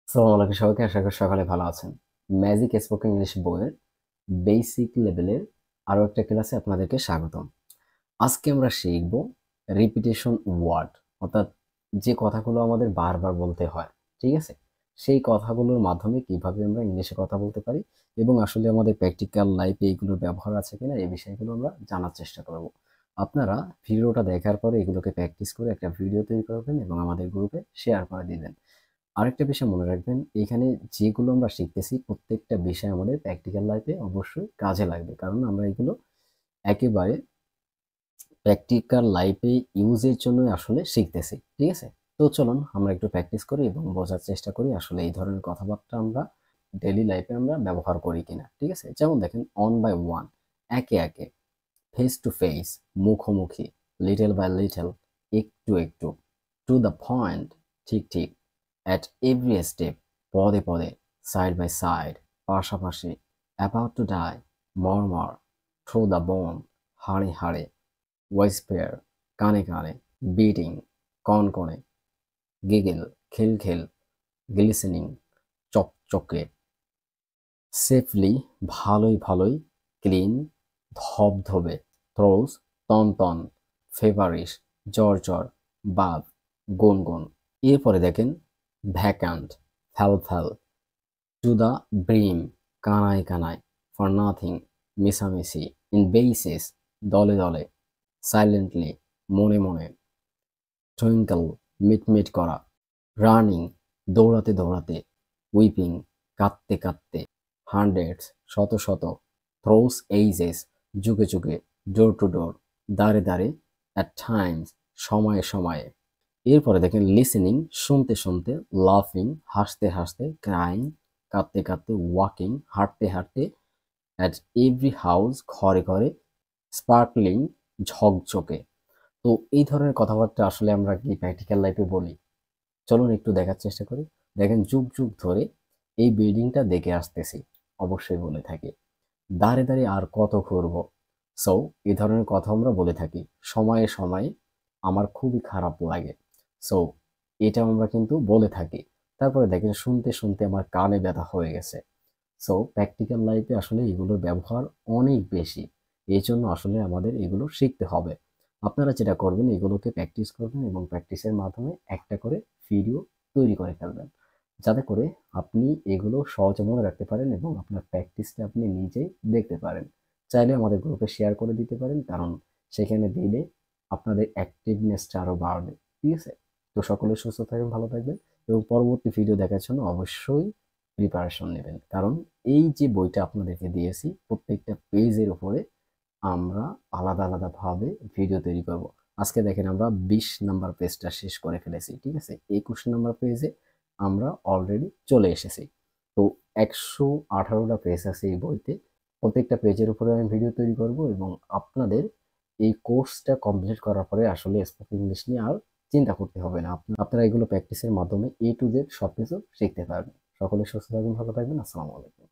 আসসালামু আলাইকুম সবাইকে, আশা করি সকালে ভালো আছেন। ম্যাজিক স্পোকেন ইংলিশ বইয়ের বেসিক লেভেলের আরো একটা ক্লাসে আপনাদেরকে স্বাগতম। আজকে আমরা শিখব রিপিটেশন ওয়ার্ড, অর্থাৎ যে কথাগুলো আমাদের বারবার বলতে হয়, ঠিক আছে? সেই কথাগুলোর মাধ্যমে কিভাবে আমরা ইংলিশে কথা বলতে পারি এবং আসলে আমাদের প্র্যাকটিক্যাল লাইফে এগুলোর ব্যবহার আছে কিনা এই বিষয়গুলো আমরা জানার চেষ্টা করব। আপনারা ভিডিওটা দেখার পরে এগুলোকে প্র্যাকটিস করে একটা ভিডিও তৈরি করবেন এবং আমাদের গ্রুপে শেয়ার করে দিবেন। আরেকটা বিষয় মনে রাখবেন, এখানে যেগুলো আমরা শিখতেছি প্রত্যেকটা বিষয় আমাদের প্র্যাকটিক্যাল লাইফে অবশ্যই কাজে লাগবে, কারণ আমরা এগুলো একেবারে প্র্যাকটিক্যাল লাইফে ইউজের জন্য আসলে শিখতেছি, ঠিক আছে? তো চলুন আমরা একটু প্র্যাকটিস করি এবং বোঝার চেষ্টা করি আসলে এই ধরনের কথাবার্তা আমরা ডেইলি লাইফে আমরা ব্যবহার করি কিনা, ঠিক আছে? যেমন দেখেন, অন বাই ওয়ান, একে একে; ফেস টু ফেস, মুখোমুখি; লিটল বাই লিটল, একটু একটু; টু দ্য পয়েন্ট, ঠিক ঠিক; অ্যাট এভরি স্টেপ, পদে পদে; সাইড বাই সাইড, পাশাপাশি; অ্যাবাউট টু ডাই, মর্মর; থ্রু দ্য বোন, হাড়ে হাড়ে; ওয়েসপেয়ার, কানে কানে; বিটিং, কনকনে; গিগল, খিলখিল; গ্লিসেনিং, চকচকে; সেফলি, ভালোই ভালোই; ক্লিন, ধবধবে; থ্রোজ, তনতন; ফেভারিশ, জ্বর; বাদ, গুনগুন। এরপরে দেখেন, ভ্যাকান্ট, ফ্যালফ্যাল; টু দ্য ব্রিম, কানায় কানায়; ফর নাথিং, মিশামিশি; ইন বেসিস, দলে দলে; সাইলেন্টলি, মনে মনে; টুইঙ্কল, মিটমিট করা; রানিং, দৌড়াতে দৌড়াতে; উইপিং, কাঁদতে কাঁদতে; হান্ড্রেডস, শত শত; থ্রোস এইজেস, যুগে যুগে; ডোর টু ডোর, দাঁড়ে দাঁড়ে; অ্যাট টাইমস, সময়ে সময়ে। এরপরে দেখেন, লিসেনিং, শুনতে শুনতে; লাফিং, হাসতে হাসতে; ক্রাইং, কাঁদতে কাঁদতে; ওয়াকিং, হাঁটতে হাঁটতে; অ্যাট এভরি হাউস, ঘরে ঘরে; স্পার্কলিং, ঝকঝকে। তো এই ধরনের কথাবার্তা আসলে আমরা কি প্র্যাকটিক্যাল লাইফে বলি? চলুন একটু দেখার চেষ্টা করি। দেখেন, যুগ যুগ ধরে এই বিল্ডিংটা দেখে আসতেছি, অবশ্যই বলে থাকি। দাঁড়ে দাঁড়িয়ে আর কত ঘুরবো। সো এই ধরনের কথা আমরা বলে থাকি। সময়ে সময়ে আমার খুবই খারাপ লাগে। সো এটা আমরা কিন্তু বলে থাকি। তারপরে দেখেন, শুনতে শুনতে আমার কানে ব্যথা হয়ে গেছে। সো প্র্যাকটিক্যাল লাইফে আসলে এগুলোর ব্যবহার অনেক বেশি। এই জন্য আসলে আমাদের এগুলো শিখতে হবে। আপনারা যেটা করবেন, এগুলোকে প্র্যাকটিস করবেন এবং প্র্যাকটিসের মাধ্যমে একটা করে ভিডিও তৈরি করে ফেলবেন, যাতে করে আপনি এগুলো সহজে মনে রাখতে পারেন এবং আপনার প্র্যাকটিসটা আপনি নিজেই দেখতে পারেন। চাইলে আমাদের গ্রুপে শেয়ার করে দিতে পারেন, কারণ সেখানে দিলে আপনাদের অ্যাক্টিভনেসটা আরও বাড়বে, ঠিক আছে? তো সকলে সুস্থ থাকবেন, ভালো থাকবেন এবং পরবর্তী ভিডিও দেখার জন্য অবশ্যই প্রিপারেশন নেবেন, কারণ এই যে বইটা আপনাদেরকে দিয়েছি প্রত্যেকটা পেজের উপরে আমরা আলাদা আলাদা ভাবে ভিডিও তৈরি করব। আজকে দেখেন, আমরা 20 নাম্বার পেজটা শেষ করে ফেলেছি, ঠিক আছে? 21 নাম্বার পেজে আমরা অলরেডি চলে এসেছি। তো 118টা পেজ আছে এই বইতে। প্রত্যেকটা পেজের উপরে আমি ভিডিও তৈরি করব এবং আপনাদের এই কোর্সটা কমপ্লিট করার পরে আসলে স্পোকেন ইংলিশ নিয়ে আর চিন্তা করতে হবে না। আপনারা এগুলো প্র্যাকটিসের মাধ্যমে A to Z সবকিছু শিখতে পারবেন। সকলে সুস্থ থাকবেন, ভালো থাকবেন। আসসালামু আলাইকুম।